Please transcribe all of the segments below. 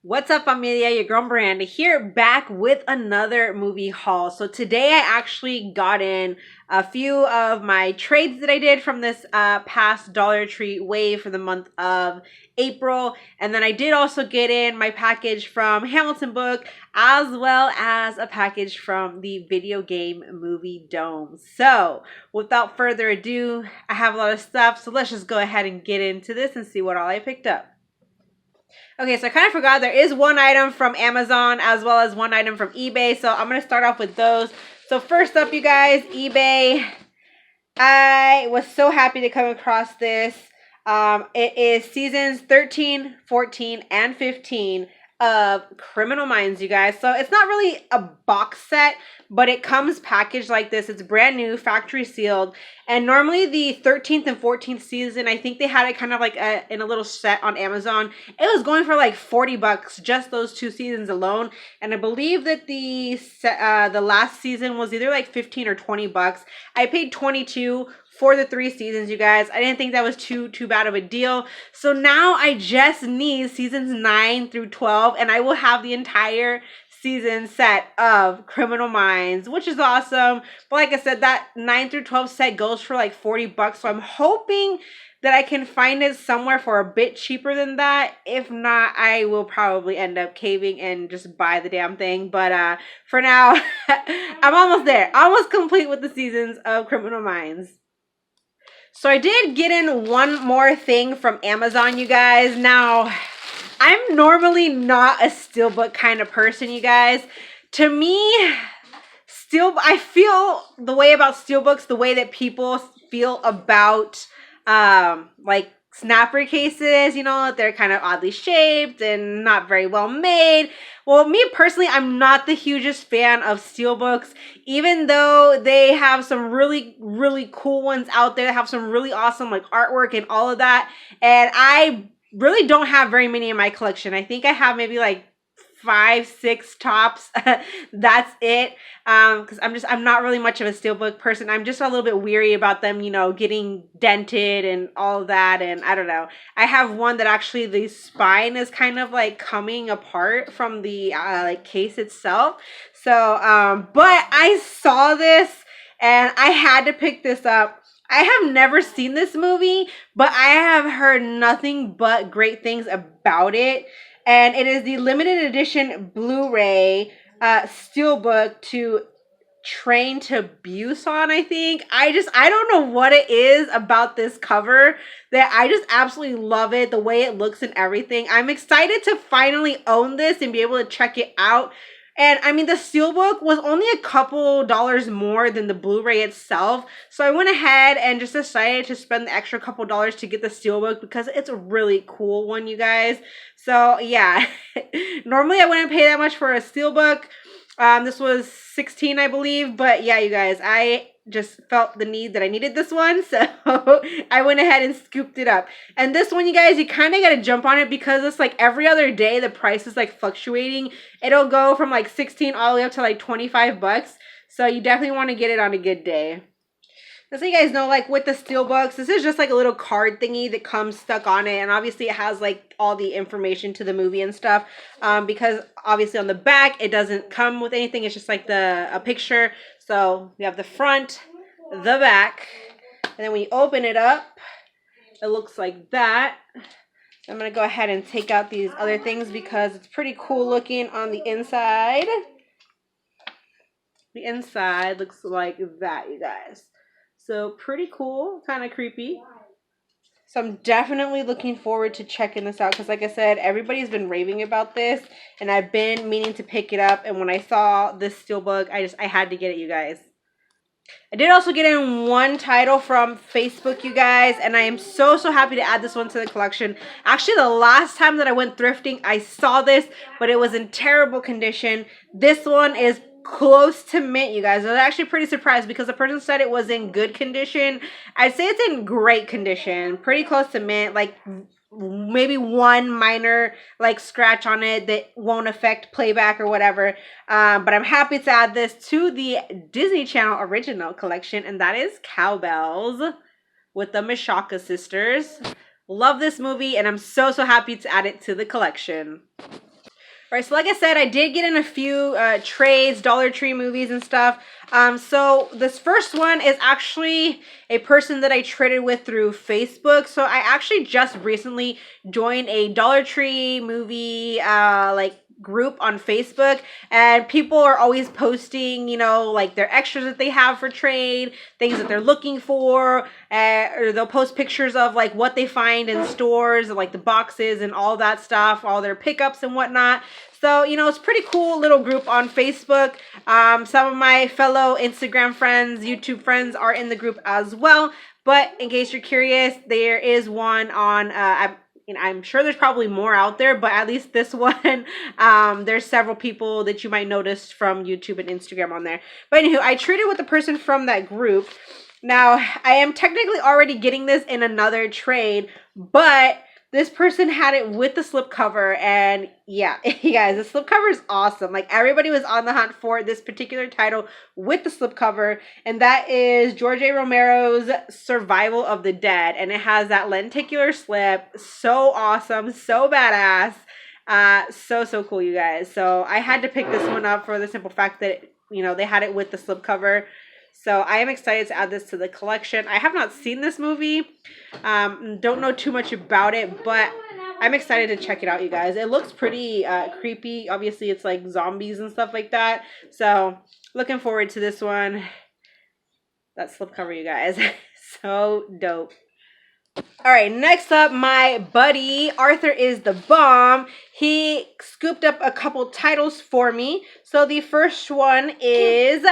What's up, Amelia? Your girl Miranda here, back with another movie haul. So today I actually got in a few of my trades that I did from this past Dollar Tree wave for the month of April. And then I did also get in my package from HamiltonBook, as well as a package from the video game movie Dome. So without further ado, I have a lot of stuff. So let's just go ahead and get into this and see what all I picked up. Okay, so I kind of forgot there is one item from Amazon as well as one item from eBay. So I'm going to start off with those. So first up, you guys, eBay. I was so happy to come across this. It is seasons 13, 14, and 15 of Criminal Minds, you guys. So it's not really a box set, but it comes packaged like this. It's brand new, factory sealed. And normally the 13th and 14th season, I think they had it kind of like in a little set on Amazon. It was going for like $40, just those two seasons alone. And I believe that the last season was either like 15 or $20. I paid $22 for the 3 seasons, you guys. I didn't think that was too bad of a deal. So now I just need seasons 9 through 12, and I will have the entire season set of Criminal Minds, which is awesome. But like I said, that 9 through 12 set goes for like $40. So I'm hoping that I can find it somewhere for a bit cheaper than that. If not, I will probably end up caving and just buy the damn thing. But for now, I'm almost there. Almost complete with the seasons of Criminal Minds. So I did get in one more thing from Amazon, you guys. Now, I'm normally not a steelbook kind of person, you guys. To me, I feel the way about steelbooks, the way that people feel about like snapper cases, you know, they're kind of oddly shaped and not very well made. Well, me personally, I'm not the hugest fan of steelbooks, even though they have some really, really cool ones out there that have some really awesome like artwork and all of that. And I really don't have very many in my collection. I think I have maybe like 5, 6 tops. That's it. Because I'm not really much of a steelbook person. I'm just a little bit weary about them, you know, getting dented and all of that. And I don't know. I have one that actually the spine is kind of like coming apart from the like case itself. So, but I saw this and I had to pick this up. I have never seen this movie, but I have heard nothing but great things about it. And it is the limited edition Blu-ray steelbook to Train to Busan, I think. I don't know what it is about this cover that I just absolutely love it, the way it looks and everything. I'm excited to finally own this and be able to check it out. And I mean, the steelbook was only a couple dollars more than the Blu-ray itself. So I went ahead and just decided to spend the extra couple dollars to get the steelbook because it's a really cool one, you guys. So yeah, normally I wouldn't pay that much for a steelbook. This was $16, I believe. But yeah, you guys, I just felt the need that I needed this one. So I went ahead and scooped it up. And this one, you guys, you kind of got to jump on it because it's like every other day the price is like fluctuating. It'll go from like 16 all the way up to like $25. So you definitely want to get it on a good day. Just so you guys know, like with the steelbooks, this is just like a little card thingy that comes stuck on it. And obviously it has like all the information to the movie and stuff. Because obviously on the back, it doesn't come with anything. It's just like a picture. So you have the front, the back. And then when you open it up, it looks like that. I'm going to go ahead and take out these other things because it's pretty cool looking on the inside. The inside looks like that, you guys. So pretty cool, kind of creepy. So I'm definitely looking forward to checking this out because like I said, everybody's been raving about this and I've been meaning to pick it up. And when I saw this steelbook, I had to get it, you guys. I did also get in one title from Facebook, you guys, and I am so happy to add this one to the collection. Actually, the last time that I went thrifting, I saw this, but it was in terrible condition. This one is close to mint, you guys. I was actually pretty surprised because the person said it was in good condition. I'd say it's in great condition, pretty close to mint, like maybe one minor like scratch on it that won't affect playback or whatever. But I'm happy to add this to the Disney Channel original collection, and that is Cowbells with the Mashaka sisters. Love this movie, and I'm so happy to add it to the collection. Right, so like I said, I did get in a few trades, Dollar Tree movies and stuff. So this first one is actually a person that I traded with through Facebook. So I actually just recently joined a Dollar Tree movie like group on Facebook, and people are always posting, you know, like their extras that they have for trade, things that they're looking for, or they'll post pictures of like what they find in stores, like the boxes and all that stuff, all their pickups and whatnot. So, you know, it's a pretty cool little group on Facebook. Some of my fellow Instagram friends, YouTube friends are in the group as well. But in case you're curious, there is one on, I'm sure there's probably more out there, but at least this one, there's several people that you might notice from YouTube and Instagram on there. But anywho, I traded with the person from that group. Now, I am technically already getting this in another trade, but this person had it with the slipcover, and yeah, you guys, the slipcover is awesome. Like, everybody was on the hunt for this particular title with the slipcover, and that is George A. Romero's Survival of the Dead, and it has that lenticular slip. So awesome, so badass, so cool, you guys. So I had to pick this one up for the simple fact that, you know, they had it with the slipcover. So I am excited to add this to the collection. I have not seen this movie. Don't know too much about it, but I'm excited to check it out, you guys. It looks pretty creepy. Obviously, it's like zombies and stuff like that. So looking forward to this one. That slipcover, you guys. So dope. All right, next up, my buddy Arthur is the bomb. He scooped up a couple titles for me. So the first one is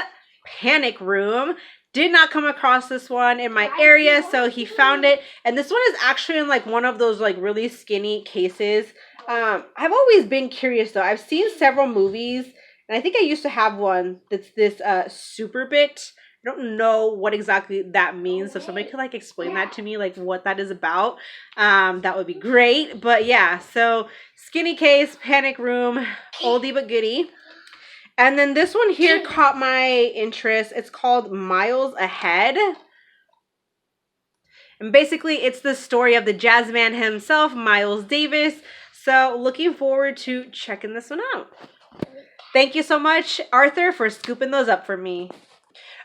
Panic Room. Did not come across this one in my area, so he found it. And this one is actually in like one of those like really skinny cases. I've always been curious though. I've seen several movies, and I think I used to have one that's this super bit. I don't know what exactly that means. So if somebody could like explain that to me, like what that is about, that would be great. But yeah, so skinny case, Panic Room, oldie but goodie. And then this one here caught my interest. It's called Miles Ahead. And basically, it's the story of the jazz man himself, Miles Davis. So looking forward to checking this one out. Thank you so much, Arthur, for scooping those up for me.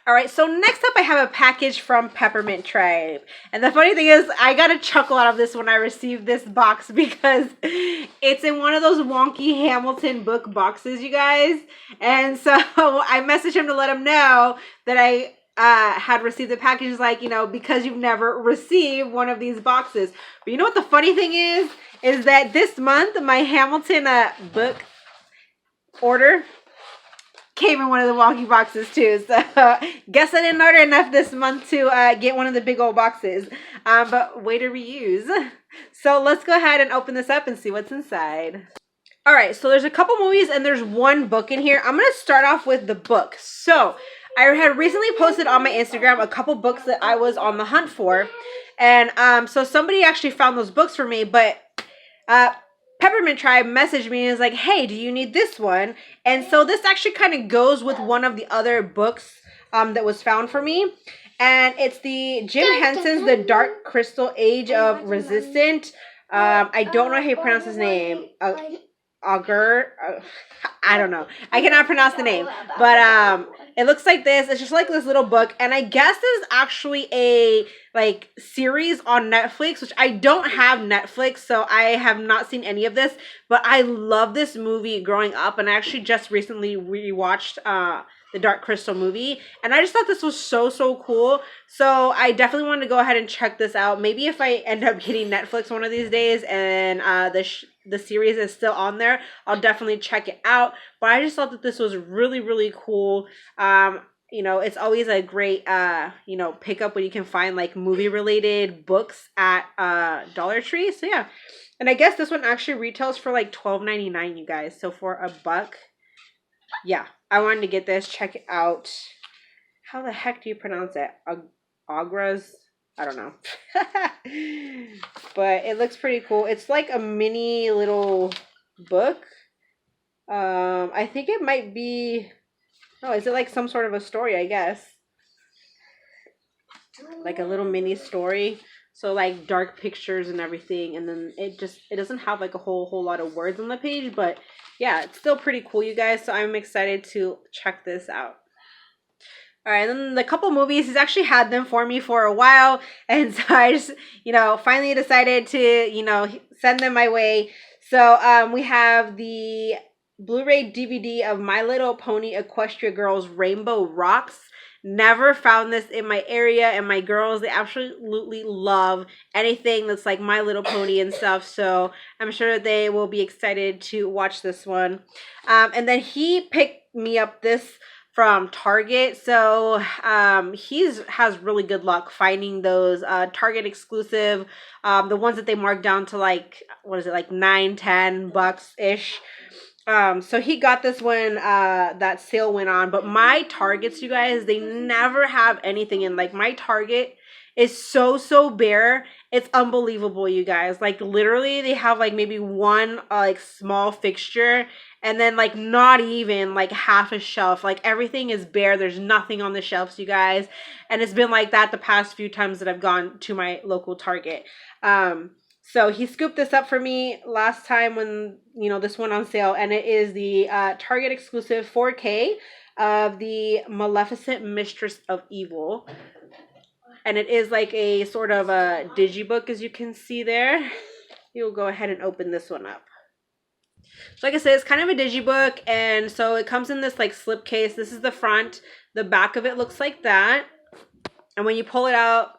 All right, so next up I have a package from Peppermint Tribe. And the funny thing is, I got a chuckle out of this when I received this box because it's in one of those wonky HamiltonBook boxes, you guys. And so I messaged him to let him know that I had received the package. He's like, you know, because you've never received one of these boxes. But you know what the funny thing is that this month my Hamilton book order came in one of the wonky boxes too. So guess I didn't order enough this month to get one of the big old boxes. But way to reuse. So let's go ahead and open this up and see what's inside. All right, so there's a couple movies and there's one book in here. I'm going to start off with the book. So I had recently posted on my Instagram a couple books that I was on the hunt for. And so somebody actually found those books for me, but Peppermint Tribe messaged me and was like, hey, do you need this one? And so this actually kind of goes with one of the other books that was found for me. And it's the Jim Henson's The Dark Crystal Age of Resistant. I don't know how you pronounce his name. Augur. I don't know. I cannot pronounce the name. But it looks like this. It's just like this little book. And I guess this is actually a like series on Netflix, which I don't have Netflix, so I have not seen any of this. But I love this movie growing up, and I actually just recently rewatched the Dark Crystal movie, and I just thought this was so cool. So I definitely wanted to go ahead and check this out. Maybe if I end up getting Netflix one of these days and the series is still on there, I'll definitely check it out. But I just thought that this was really cool. You know, it's always a great you know, pickup when you can find like movie related books at Dollar Tree. So yeah, and I guess this one actually retails for like $12.99, you guys. So for $1, yeah, I wanted to get this. Check it out. How the heck do you pronounce it? Agras? I don't know. But it looks pretty cool. It's like a mini little book. I think it might be... Oh, is it like some sort of a story, I guess? Like a little mini story. So like dark pictures and everything, and then it doesn't have like a whole lot of words on the page, but yeah, it's still pretty cool, you guys. So I'm excited to check this out. All right, and then the couple movies, he's actually had them for me for a while, and so I just, finally decided to, send them my way. So we have the Blu-ray DVD of My Little Pony Equestria Girls Rainbow Rocks. Never found this in my area, and my girls, they absolutely love anything that's like My Little Pony and stuff, so I'm sure that they will be excited to watch this one. And then he picked me up this from Target. So has really good luck finding those Target exclusive, the ones that they mark down to like, what is it, like $9-10 ish. So he got this when that sale went on. But my Targets, you guys, they never have anything in. Like, my Target is so bare. It's unbelievable, you guys. Like, literally, they have like maybe one like small fixture, and then like not even like half a shelf. Like, everything is bare. There's nothing on the shelves, you guys. And it's been like that the past few times that I've gone to my local Target. So he scooped this up for me last time when, this went on sale, and it is the Target exclusive 4K of the Maleficent Mistress of Evil. And it is like a sort of a digibook, as you can see there. You'll go ahead and open this one up. So like I said, it's kind of a digibook, and so it comes in this like slip case. This is the front. The back of it looks like that. And when you pull it out,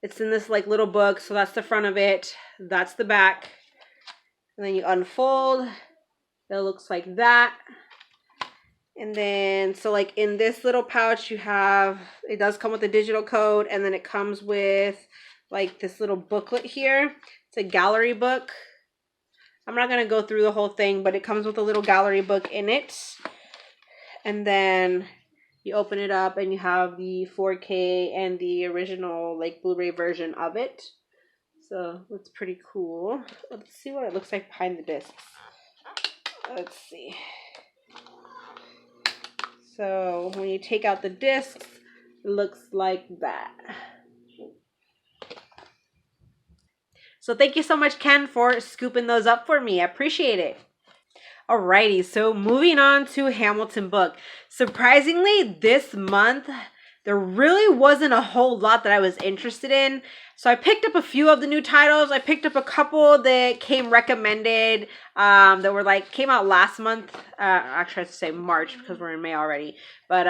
it's in this like little book. So that's the front of it. That's the back. And then you unfold. It looks like that. And then, so like in this little pouch, you have, it does come with a digital code, and then it comes with like this little booklet here. It's a gallery book. I'm not going to go through the whole thing, but it comes with a little gallery book in it. And then you open it up and you have the 4K and the original like Blu-ray version of it. So that's pretty cool. Let's see what it looks like behind the discs. Let's see. So when you take out the discs, it looks like that. So thank you so much, Ken, for scooping those up for me. I appreciate it. Alrighty, so moving on to Hamilton Book. Surprisingly, this month, there really wasn't a whole lot that I was interested in. So I picked up a few of the new titles. I picked up a couple that came recommended that were like, came out last month. Actually, I have to say March because we're in May already. But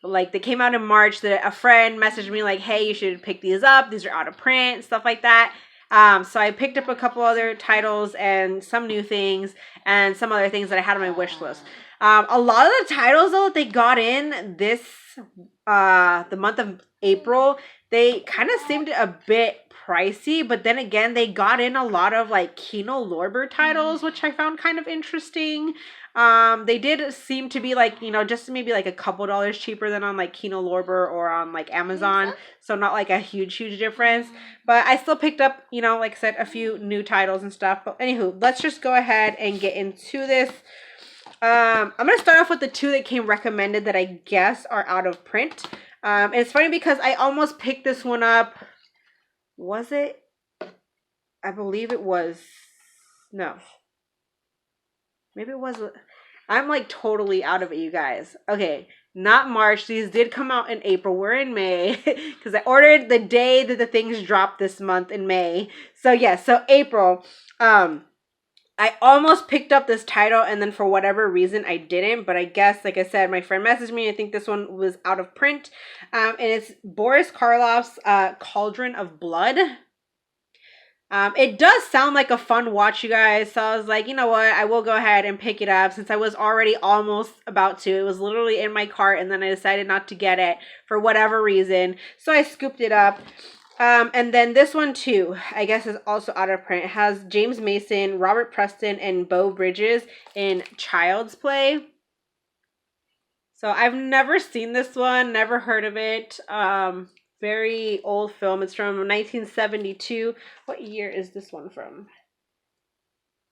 like they came out in March that a friend messaged me like, hey, you should pick these up. These are out of print, stuff like that. So I picked up a couple other titles and some new things and some other things that I had on my wish list. A lot of the titles though that they got in this the month of April, they kind of seemed a bit pricey, but then again they got in a lot of like Kino Lorber titles, which I found kind of interesting. They did seem to be like, just maybe like a couple dollars cheaper than on like Kino Lorber or on like Amazon. So not like a huge difference, but I still picked up, like I said, a few new titles and stuff. But anywho, let's just go ahead and get into this. I'm going to start off with the two that came recommended that I guess are out of print. And it's funny because I almost picked this one up. Was it? I believe it was. No. Maybe it was. I'm like totally out of it, you guys. Okay, not March. These did come out in April. We're in May because I ordered the day that the things dropped this month in May. So yeah, so April. I almost picked up this title and then for whatever reason I didn't. But I guess, like I said, my friend messaged me. I think this one was out of print. And it's Boris Karloff's Cauldron of Blood. It does sound like a fun watch, you guys. So I was like, you know what? I will go ahead and pick it up since I was already almost about to. It was literally in my cart and then I decided not to get it for whatever reason. So I scooped it up. And then this one too, I guess is also out of print. It has James Mason, Robert Preston, and Beau Bridges in Child's Play. So I've never seen this one, never heard of it. Very old film. It's from 1972. What year is this one from?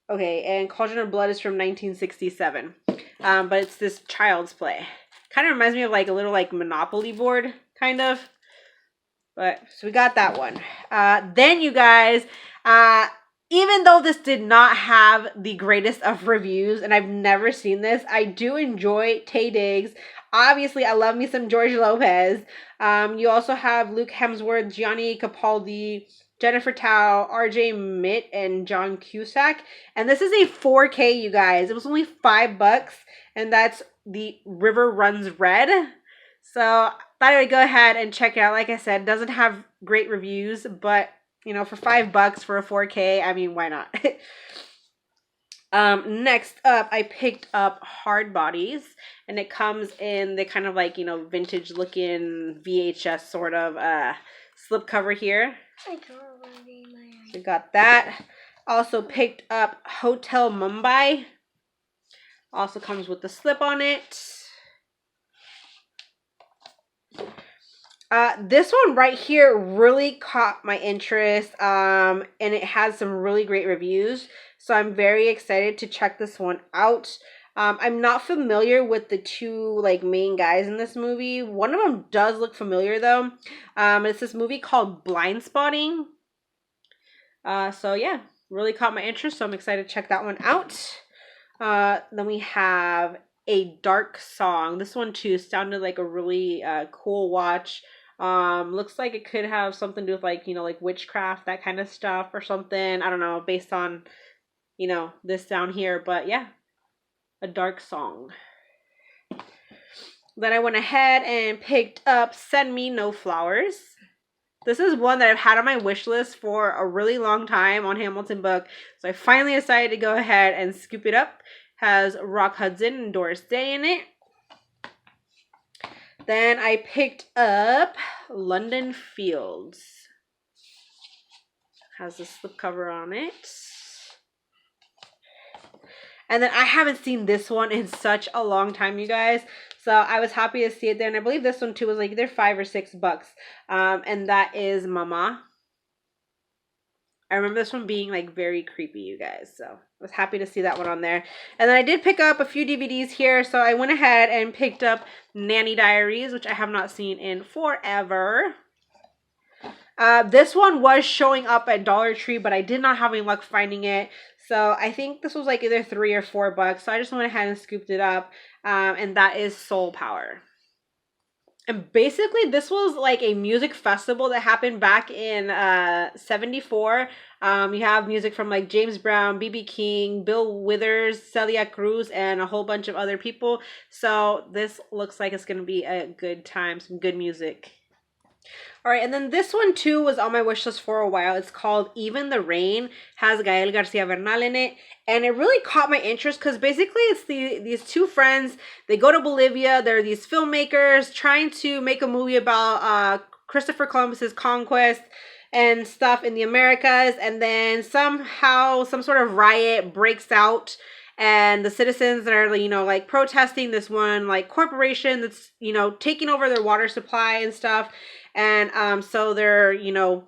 Okay, and Cauldron of Blood is from 1967. But it's this Child's Play. Kind of reminds me of like a little like Monopoly board, kind of. But so we got that one. Then you guys, even though this did not have the greatest of reviews, and I've never seen this, I do enjoy Taye Diggs. Obviously, I love me some George Lopez. You also have Luke Hemsworth, Gianni Capaldi, Jennifer Tao, RJ Mitt, and John Cusack. And this is a 4K, you guys. It was only $5, and that's The River Runs Red. So thought I would go ahead and check it out. Like I said, it doesn't have great reviews, but you know, for $5 for a 4K, I mean, why not? Next up, I picked up Hard Bodies, and it comes in the kind of like, you know, vintage looking VHS sort of slipcover here. So we got that. Also picked up Hotel Mumbai. Also comes with the slip on it. This one right here really caught my interest, and it has some really great reviews, so I'm very excited to check this one out. I'm not familiar with the two like main guys in this movie. One of them does look familiar though. It's this movie called Blind Spotting. So yeah, really caught my interest, so I'm excited to check that one out. Then we have A Dark Song. This one too sounded like a really cool watch. Looks like it could have something to do with like, you know, like witchcraft, that kind of stuff or something. I don't know, based on, you know, this down here. But yeah, A Dark Song. Then I went ahead and picked up Send Me No Flowers. This is one that I've had on my wish list for a really long time on Hamilton Book. So I finally decided to go ahead and scoop it up. Has Rock Hudson and Doris Day in it. Then I picked up London Fields. Has the slipcover on it. And then I haven't seen this one in such a long time, you guys. So I was happy to see it there. And I believe this one too was like either $5 or $6. And that is Mama. I remember this one being like very creepy, you guys. So I was happy to see that one on there. And then I did pick up a few DVDs here. So I went ahead and picked up Nanny Diaries, which I have not seen in forever. This one was showing up at Dollar Tree, but I did not have any luck finding it. So I think this was like either $3 or $4. So I just went ahead and scooped it up. And that is Soul Power. And basically, this was like a music festival that happened back in 74. You have music from like James Brown, B.B. King, Bill Withers, Celia Cruz, and a whole bunch of other people. So this looks like it's going to be a good time, some good music. All right, and then this one too was on my wish list for a while. It's called Even the Rain. Has Gael Garcia Bernal in it. And it really caught my interest because basically it's these two friends. They go to Bolivia. They're these filmmakers trying to make a movie about Christopher Columbus's conquest and stuff in the Americas. And then somehow some sort of riot breaks out. And the citizens are, you know, like protesting this one like corporation that's, you know, taking over their water supply and stuff. And so their, you know,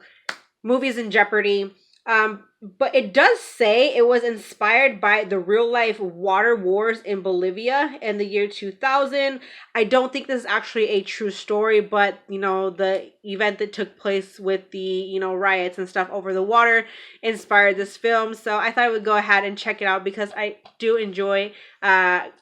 movie's in jeopardy. But it does say it was inspired by the real life water wars in Bolivia in the year 2000. I don't think this is actually a true story, but, you know, the event that took place with the, you know, riots and stuff over the water inspired this film. So I thought I would go ahead and check it out because I do enjoy Gael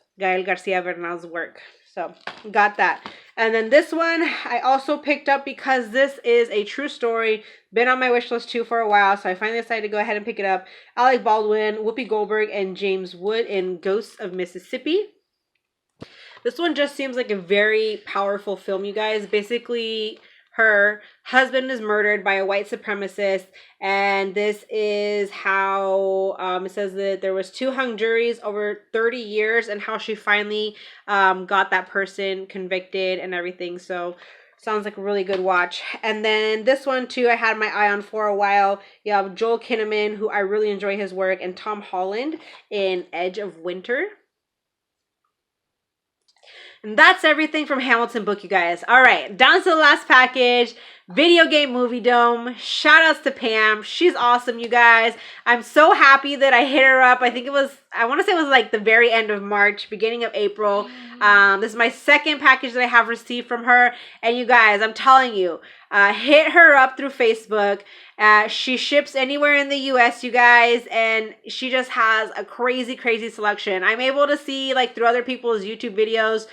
Garcia Bernal's work. So got that. And then this one I also picked up because this is a true story. Been on my wish list too for a while. So I finally decided to go ahead and pick it up. Alec Baldwin, Whoopi Goldberg, and James Wood in Ghosts of Mississippi. This one just seems like a very powerful film, you guys. Basically, her husband is murdered by a white supremacist, and this is how it says that there was 2 hung juries over 30 years and how she finally got that person convicted and everything. So sounds like a really good watch. And then this one too I had my eye on for a while. You have Joel Kinnaman, who I really enjoy his work, and Tom Holland in Edge of Winter. And that's everything from Hamilton Book, you guys. All right, down to the last package. Video Game Movie Dome. Shout outs to Pam. She's awesome, you guys. I'm so happy that I hit her up. I think it was, I want to say it was like the very end of March, beginning of April. This is my second package that I have received from her. And you guys, I'm telling you, hit her up through Facebook. She ships anywhere in the US, you guys, and she just has a crazy, crazy selection. I'm able to see, like, through other people's YouTube videos,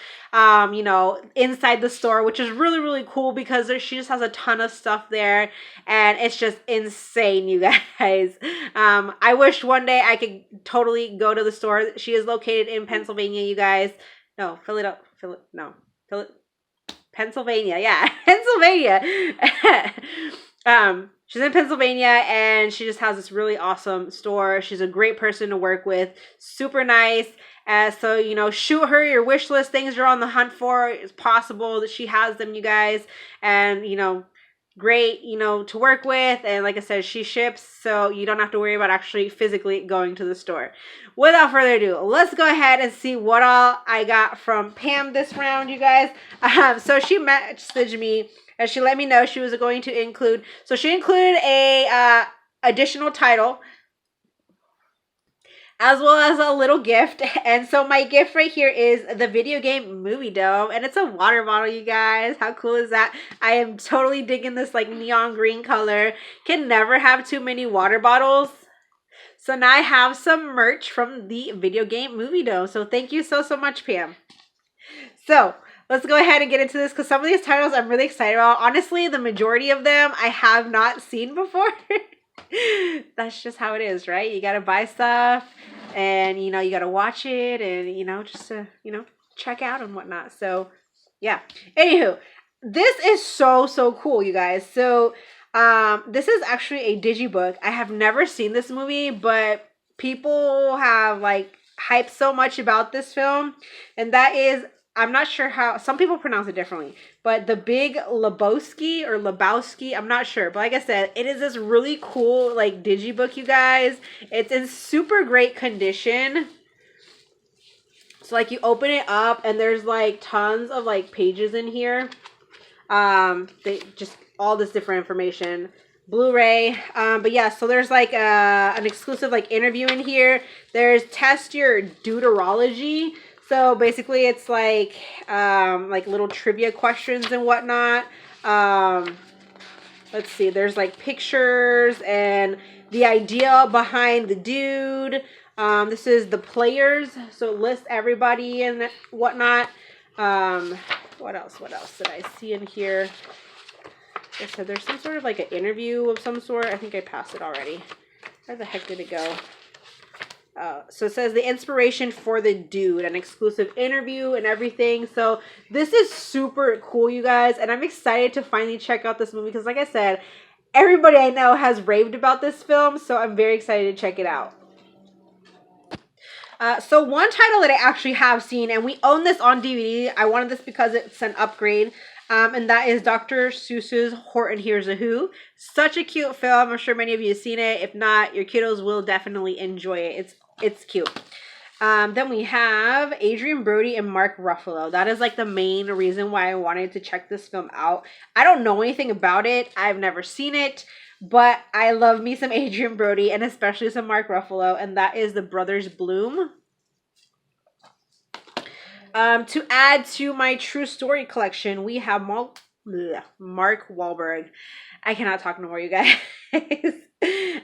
you know, inside the store, which is really, really cool because she just has a ton of stuff there, and it's just insane, you guys. I wish one day I could totally go to the store. She is located in Pennsylvania, you guys. No, Pennsylvania, yeah, Pennsylvania. She's in Pennsylvania, and she just has this really awesome store. She's a great person to work with, super nice. So, you know, shoot her your wish list, things you're on the hunt for. It's possible that she has them, you guys. And, you know, great, you know, to work with. And like I said, she ships, so you don't have to worry about actually physically going to the store. Without further ado, let's go ahead and see what all I got from Pam this round, you guys. So she messaged me, and she let me know she was going to include, so she included a additional title, as well as a little gift. And so my gift right here is the video game movie dome, and it's a water bottle, you guys. How cool is that? I am totally digging this like neon green color. Can never have too many water bottles. So now I have some merch from the video game movie dome. So thank you so much, Pam. So let's go ahead and get into this, because some of these titles I'm really excited about. Honestly, the majority of them I have not seen before. That's just how it is, right? You gotta buy stuff, and you know, you gotta watch it, and you know, just to, you know, check out and whatnot. So yeah, anywho, this is so cool, you guys. So this is actually a digibook. I have never seen this movie, but people have like hyped so much about this film, and that is, I'm not sure how some people pronounce it differently, but The Big Lebowski or Lebowski, I'm not sure. But like I said, it is this really cool like digibook, you guys. It's in super great condition. So like you open it up, and there's like tons of like pages in here. They just all this different information. Blu-ray. But yeah, so there's like an exclusive like interview in here. There's Test Your Deuterology. So basically it's like little trivia questions and whatnot. Let's see, there's like pictures and the idea behind the dude. This is the players, so it lists everybody and whatnot. What else did I see in here? Like I said, there's some sort of like an interview of some sort. I think I passed it already. Where the heck did it go? So it says the inspiration for the dude, an exclusive interview and everything. So this is super cool, you guys, and I'm excited to finally check out this movie, because like I said, everybody I know has raved about this film, so I'm very excited to check it out. So one title that I actually have seen, and we own this on DVD. I wanted this because it's an upgrade. And that is Dr. Seuss's Horton Hears a Who. Such a cute film. I'm sure many of you have seen it. If not, your kiddos will definitely enjoy it. It's cute. Then we have Adrian Brody and Mark Ruffalo. That is like the main reason why I wanted to check this film out. I don't know anything about it. I've never seen it. But I love me some Adrian Brody, and especially some Mark Ruffalo. And that is The Brothers Bloom. To add to my true story collection, we have Mark Wahlberg. I cannot talk no more, you guys.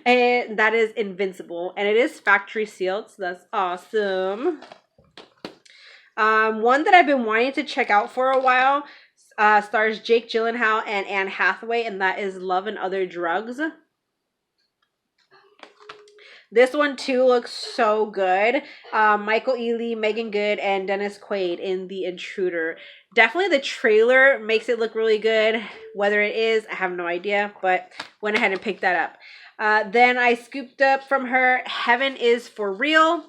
And that is Invincible, and it is factory sealed, so that's awesome. One that I've been wanting to check out for a while, stars Jake Gyllenhaal and Anne Hathaway, and that is Love and Other Drugs. This one too looks so good. Michael Ealy, Megan Good, and Dennis Quaid in The Intruder. Definitely the trailer makes it look really good. Whether it is, I have no idea, but went ahead and picked that up. Then I scooped up from her Heaven is for Real.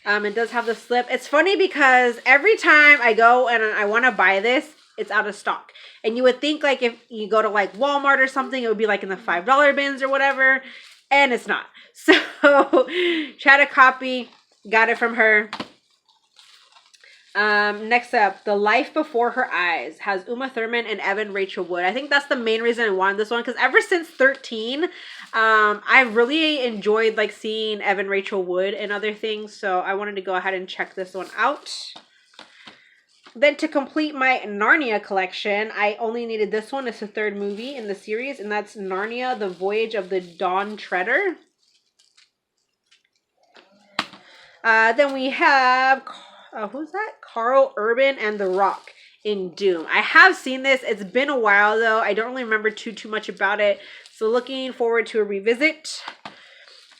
It does have the slip. It's funny because every time I go and I want to buy this, it's out of stock. And you would think like if you go to like Walmart or something, it would be like in the $5 bins or whatever. And it's not. So, tried a copy, got it from her. Next up, The Life Before Her Eyes has Uma Thurman and Evan Rachel Wood. I think that's the main reason I wanted this one, because ever since 13, I really enjoyed like seeing Evan Rachel Wood and other things. So I wanted to go ahead and check this one out. Then to complete my Narnia collection, I only needed this one. It's the third movie in the series, and that's Narnia, The Voyage of the Dawn Treader. Then we have, who's that? Carl Urban and The Rock in Doom. I have seen this. It's been a while, though. I don't really remember too much about it. So looking forward to a revisit.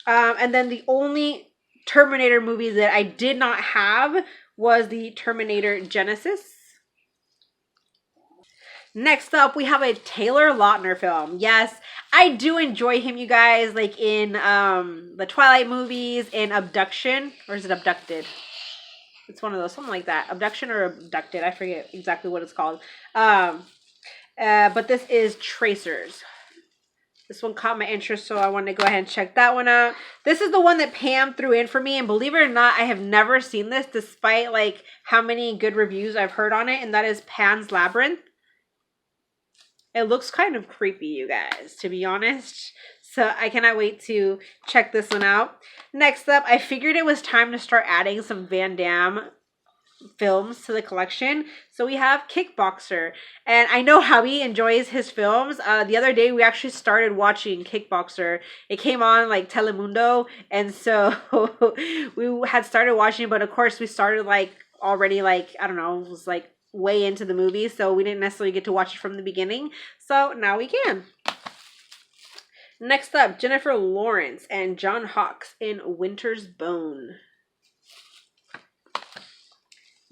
And then the only Terminator movie that I did not have was the Terminator Genesis. Next up, we have a Taylor Lautner film. Yes, I do enjoy him, you guys, like in the Twilight movies, in Abduction, or is it Abducted? It's one of those, something like that. Abduction or Abducted, I forget exactly what it's called. But this is Tracers. This one caught my interest, so I wanted to go ahead and check that one out. This is the one that Pam threw in for me, and believe it or not, I have never seen this, despite like how many good reviews I've heard on it, and that is Pan's Labyrinth. It looks kind of creepy, you guys, to be honest. So I cannot wait to check this one out. Next up, I figured it was time to start adding some Van Damme films to the collection. So we have Kickboxer, and I know Hubby enjoys his films. The other day we actually started watching Kickboxer. It came on like Telemundo, and so we had started watching, but of course we started like already like, I don't know, it was like way into the movie, so we didn't necessarily get to watch it from the beginning. So now we can. Next up, Jennifer Lawrence and John Hawkes in Winter's Bone.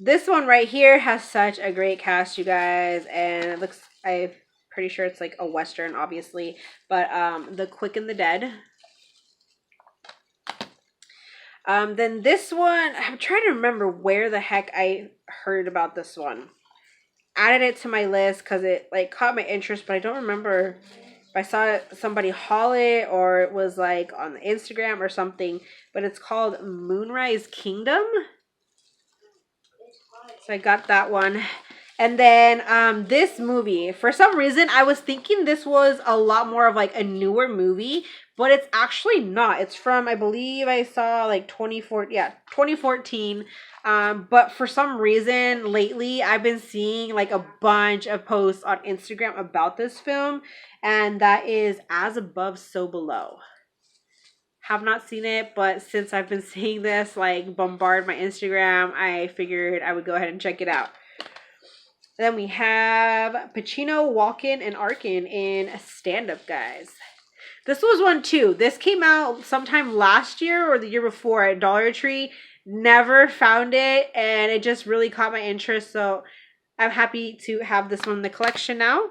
This one right here has such a great cast, you guys, and it looks, I'm pretty sure it's like a Western, obviously, but The Quick and the Dead. Then this one, I'm trying to remember where the heck I heard about this one. Added it to my list because it like caught my interest, but I don't remember if I saw somebody haul it or it was like on Instagram or something, but it's called Moonrise Kingdom. So I got that one. And then this movie, for some reason, I was thinking this was a lot more of like a newer movie, but it's actually not. It's from, I believe I saw like 2014. But for some reason lately, I've been seeing like a bunch of posts on Instagram about this film, and that is As Above, So Below. Have not seen it, but since I've been seeing this like bombard my Instagram, I figured I would go ahead and check it out. Then we have Pacino, Walken, and Arkin in Stand Up, guys. This was one too. This came out sometime last year or the year before at Dollar Tree. Never found it, and it just really caught my interest, so I'm happy to have this one in the collection now.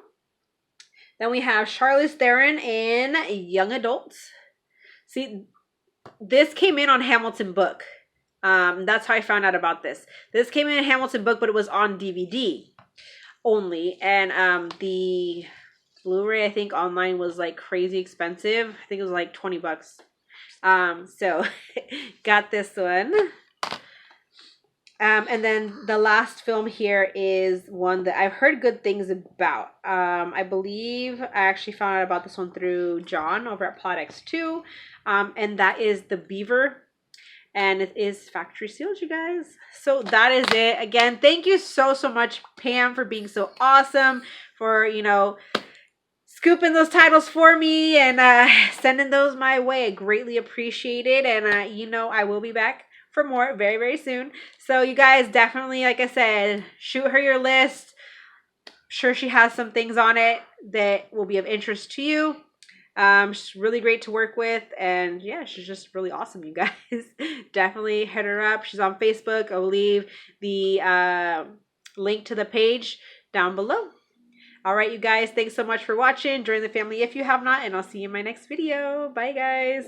Then we have Charlize Theron in Young Adults. See, this came in on HamiltonBook. That's how I found out about this. This came in HamiltonBook, but it was on DVD only. And the Blu-ray, I think, online was like crazy expensive. I think it was like 20 bucks. So got this one. And then the last film here is one that I've heard good things about. I believe I actually found out about this one through John over at Plot X2. And that is The Beaver. And it is factory sealed, you guys. So that is it. Again, thank you so much, Pam, for being so awesome. For, you know, scooping those titles for me and sending those my way. I greatly appreciate it. And, you know, I will be back for more very soon. So you guys definitely, like I said, shoot her your list. I'm sure she has some things on it that will be of interest to you. She's really great to work with, and yeah, she's just really awesome, you guys. Definitely hit her up. She's on Facebook. I'll leave the link to the page down below. All right, you guys, thanks so much for watching. Join the family if you have not, and I'll see you in my next video. Bye, guys.